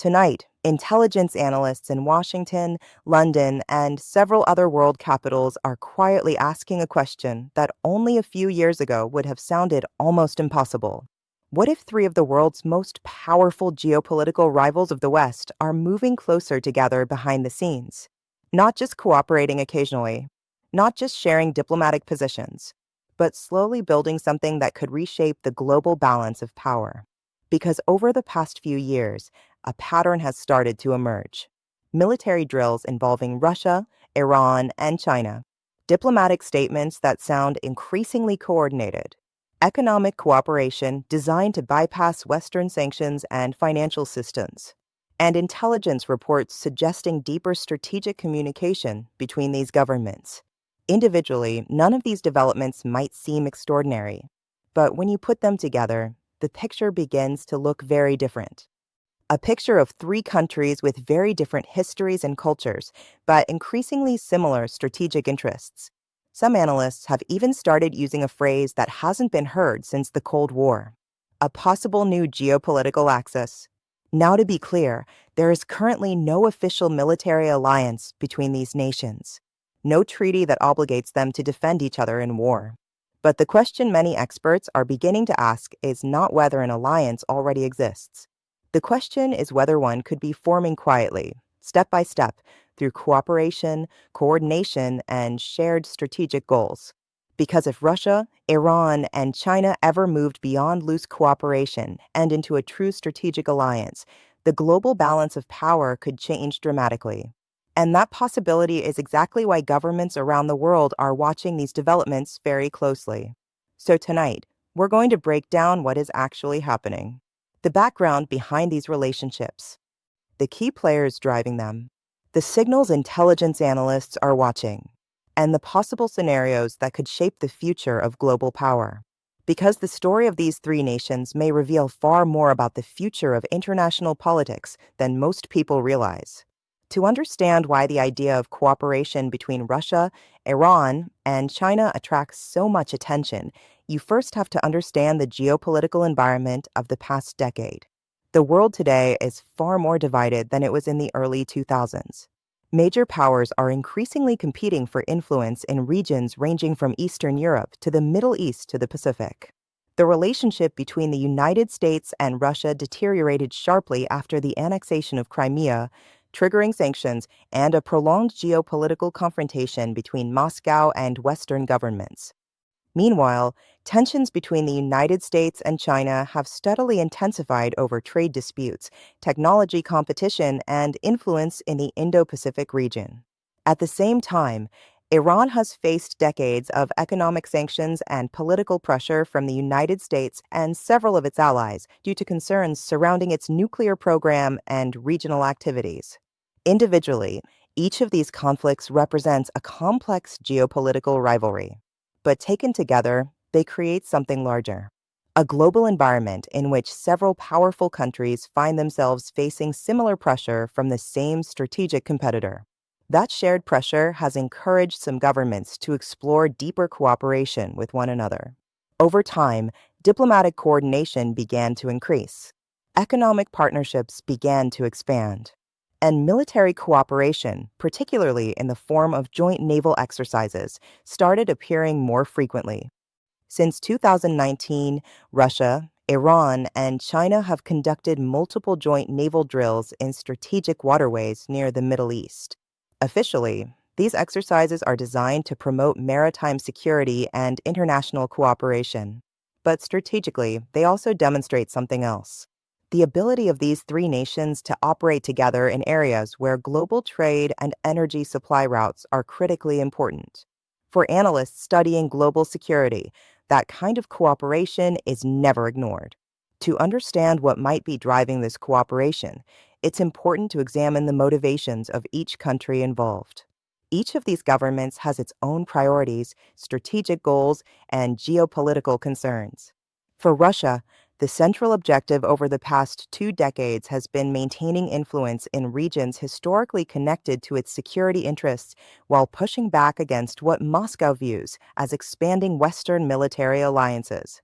Tonight, intelligence analysts in Washington, London, and several other world capitals are quietly asking a question that only a few years ago would have sounded almost impossible. What if three of the world's most powerful geopolitical rivals of the West are moving closer together behind the scenes? Not just cooperating occasionally, not just sharing diplomatic positions, but slowly building something that could reshape the global balance of power. Because over the past few years, a pattern has started to emerge. Military drills involving Russia, Iran, and China, diplomatic statements that sound increasingly coordinated, economic cooperation designed to bypass Western sanctions and financial systems, and intelligence reports suggesting deeper strategic communication between these governments. Individually, none of these developments might seem extraordinary, but when you put them together, the picture begins to look very different. A picture of three countries with very different histories and cultures, but increasingly similar strategic interests. Some analysts have even started using a phrase that hasn't been heard since the Cold War: a possible new geopolitical axis. Now, to be clear, there is currently no official military alliance between these nations, no treaty that obligates them to defend each other in war. But the question many experts are beginning to ask is not whether an alliance already exists. The question is whether one could be forming quietly, step by step, through cooperation, coordination, and shared strategic goals. Because if Russia, Iran, and China ever moved beyond loose cooperation and into a true strategic alliance, the global balance of power could change dramatically. And that possibility is exactly why governments around the world are watching these developments very closely. So tonight, we're going to break down what is actually happening, the background behind these relationships, the key players driving them, the signals intelligence analysts are watching, and the possible scenarios that could shape the future of global power. Because the story of these three nations may reveal far more about the future of international politics than most people realize. To understand why the idea of cooperation between Russia, Iran, and China attracts so much attention, you first have to understand the geopolitical environment of the past decade. The world today is far more divided than it was in the early 2000s. Major powers are increasingly competing for influence in regions ranging from Eastern Europe to the Middle East to the Pacific. The relationship between the United States and Russia deteriorated sharply after the annexation of Crimea, triggering sanctions and a prolonged geopolitical confrontation between Moscow and Western governments. Meanwhile, tensions between the United States and China have steadily intensified over trade disputes, technology competition, and influence in the Indo-Pacific region. At the same time, Iran has faced decades of economic sanctions and political pressure from the United States and several of its allies due to concerns surrounding its nuclear program and regional activities. Individually, each of these conflicts represents a complex geopolitical rivalry. But taken together, they create something larger. A global environment in which several powerful countries find themselves facing similar pressure from the same strategic competitor. That shared pressure has encouraged some governments to explore deeper cooperation with one another. Over time, diplomatic coordination began to increase. Economic partnerships began to expand. And military cooperation, particularly in the form of joint naval exercises, started appearing more frequently. Since 2019, Russia, Iran, and China have conducted multiple joint naval drills in strategic waterways near the Middle East. Officially, these exercises are designed to promote maritime security and international cooperation. But strategically, they also demonstrate something else: the ability of these three nations to operate together in areas where global trade and energy supply routes are critically important. For analysts studying global security, that kind of cooperation is never ignored. To understand what might be driving this cooperation, it's important to examine the motivations of each country involved. Each of these governments has its own priorities, strategic goals, and geopolitical concerns. For Russia, the central objective over the past 2 decades has been maintaining influence in regions historically connected to its security interests while pushing back against what Moscow views as expanding Western military alliances.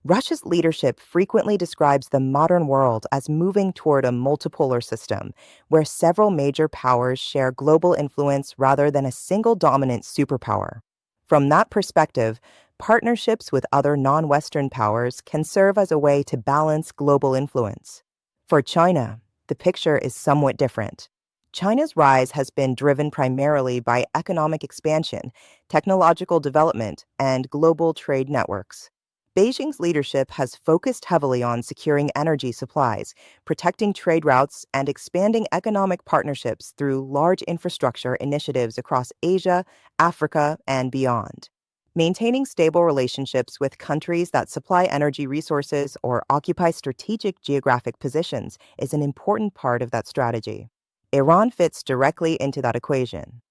Russia's leadership frequently describes the modern world as moving toward a multipolar system, where several major powers share global influence rather than a single dominant superpower. From that perspective, partnerships with other non Western powers can serve as a way to balance global influence. For China, the picture is somewhat different. China's rise has been driven primarily by economic expansion, technological development, and global trade networks. Beijing's leadership has focused heavily on securing energy supplies, protecting trade routes, and expanding economic partnerships through large infrastructure initiatives across Asia, Africa, and beyond. Maintaining stable relationships with countries that supply energy resources or occupy strategic geographic positions is an important part of that strategy. Iran fits directly into that equation.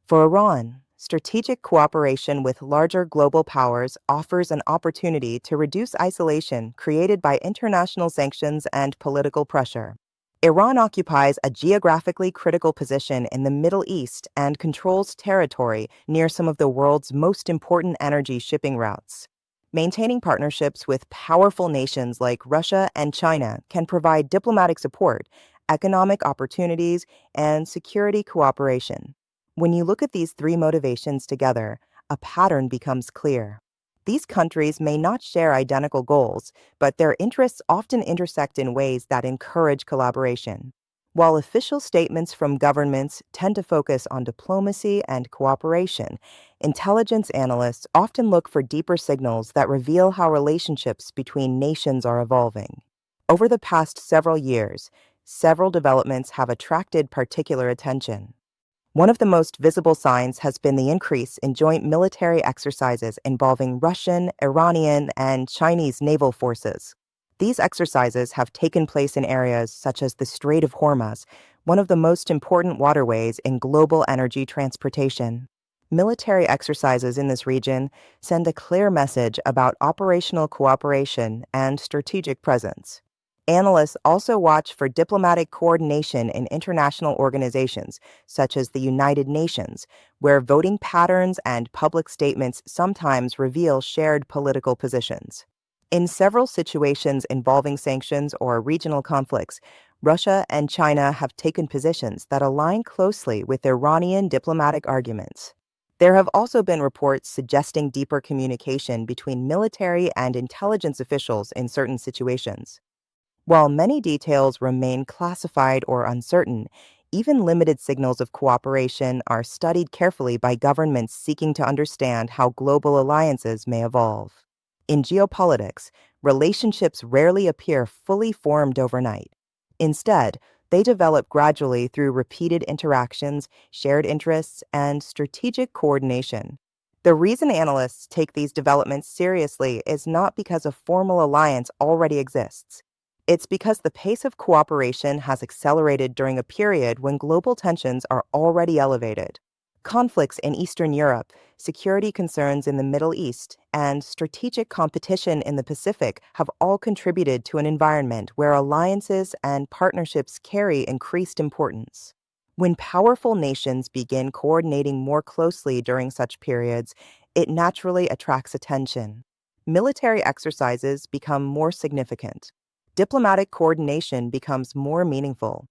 For Iran, strategic cooperation with larger global powers offers an opportunity to reduce isolation created by international sanctions and political pressure. Iran occupies a geographically critical position in the Middle East and controls territory near some of the world's most important energy shipping routes. Maintaining partnerships with powerful nations like Russia and China can provide diplomatic support, economic opportunities, and security cooperation. When you look at these three motivations together, a pattern becomes clear. These countries may not share identical goals, but their interests often intersect in ways that encourage collaboration. While official statements from governments tend to focus on diplomacy and cooperation, intelligence analysts often look for deeper signals that reveal how relationships between nations are evolving. Over the past several years, several developments have attracted particular attention. One of the most visible signs has been the increase in joint military exercises involving Russian, Iranian, and Chinese naval forces. These exercises have taken place in areas such as the Strait of Hormuz, one of the most important waterways in global energy transportation. Military exercises in this region send a clear message about operational cooperation and strategic presence. Analysts also watch for diplomatic coordination in international organizations, such as the United Nations, where voting patterns and public statements sometimes reveal shared political positions. In several situations involving sanctions or regional conflicts, Russia and China have taken positions that align closely with Iranian diplomatic arguments. There have also been reports suggesting deeper communication between military and intelligence officials in certain situations. While many details remain classified or uncertain, even limited signals of cooperation are studied carefully by governments seeking to understand how global alliances may evolve. In geopolitics, relationships rarely appear fully formed overnight. Instead, they develop gradually through repeated interactions, shared interests, and strategic coordination. The reason analysts take these developments seriously is not because a formal alliance already exists. It's because the pace of cooperation has accelerated during a period when global tensions are already elevated. Conflicts in Eastern Europe, security concerns in the Middle East, and strategic competition in the Pacific have all contributed to an environment where alliances and partnerships carry increased importance. When powerful nations begin coordinating more closely during such periods, it naturally attracts attention. Military exercises become more significant. Diplomatic coordination becomes more meaningful,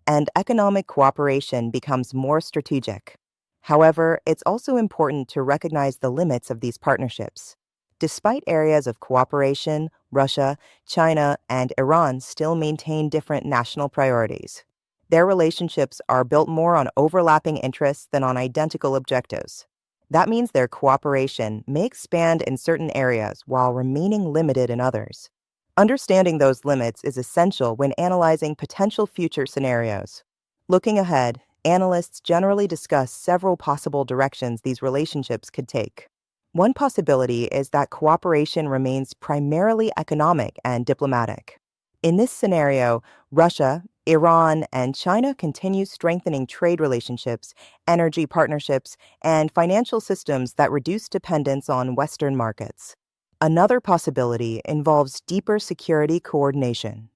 and economic cooperation becomes more strategic. However, it's also important to recognize the limits of these partnerships. Despite areas of cooperation, Russia, China, and Iran still maintain different national priorities. Their relationships are built more on overlapping interests than on identical objectives. That means their cooperation may expand in certain areas while remaining limited in others. Understanding those limits is essential when analyzing potential future scenarios. Looking ahead, analysts generally discuss several possible directions these relationships could take. One possibility is that cooperation remains primarily economic and diplomatic. In this scenario, Russia, Iran, and China continue strengthening trade relationships, energy partnerships, and financial systems that reduce dependence on Western markets. Another possibility involves deeper security coordination.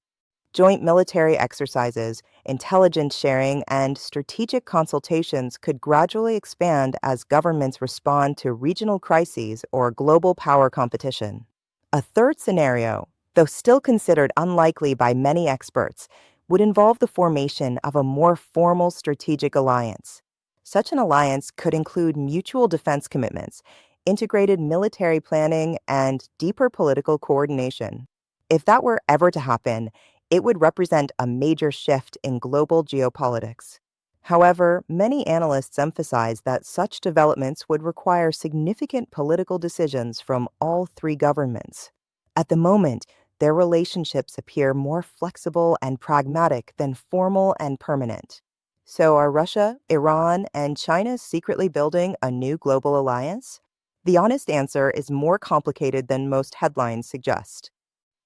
Joint military exercises, intelligence sharing, and strategic consultations could gradually expand as governments respond to regional crises or global power competition. A third scenario, though still considered unlikely by many experts, would involve the formation of a more formal strategic alliance. Such an alliance could include mutual defense commitments, integrated military planning, and deeper political coordination. If that were ever to happen, it would represent a major shift in global geopolitics. However, many analysts emphasize that such developments would require significant political decisions from all three governments. At the moment, their relationships appear more flexible and pragmatic than formal and permanent. So, are Russia, Iran, and China secretly building a new global alliance? The honest answer is more complicated than most headlines suggest.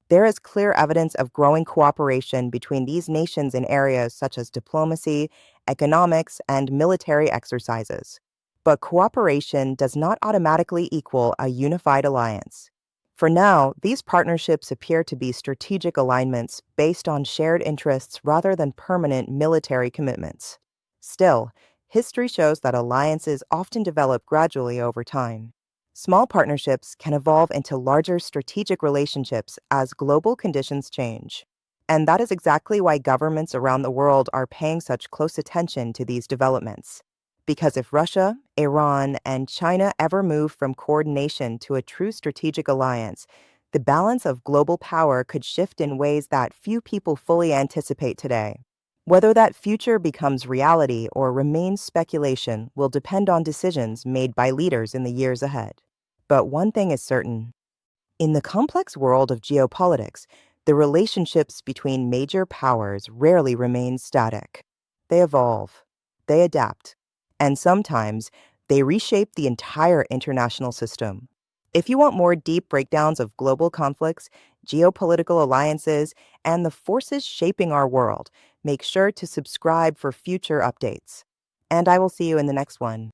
There is clear evidence of growing cooperation between these nations in areas such as diplomacy, economics, and military exercises. But cooperation does not automatically equal a unified alliance. For now, these partnerships appear to be strategic alignments based on shared interests rather than permanent military commitments. Still, history shows that alliances often develop gradually over time. Small partnerships can evolve into larger strategic relationships as global conditions change. And that is exactly why governments around the world are paying such close attention to these developments. Because if Russia, Iran, and China ever move from coordination to a true strategic alliance, the balance of global power could shift in ways that few people fully anticipate today. Whether that future becomes reality or remains speculation will depend on decisions made by leaders in the years ahead. But one thing is certain. In the complex world of geopolitics, the relationships between major powers rarely remain static. They evolve, they adapt, and sometimes they reshape the entire international system. If you want more deep breakdowns of global conflicts, geopolitical alliances, and the forces shaping our world, make sure to subscribe for future updates. And I will see you in the next one.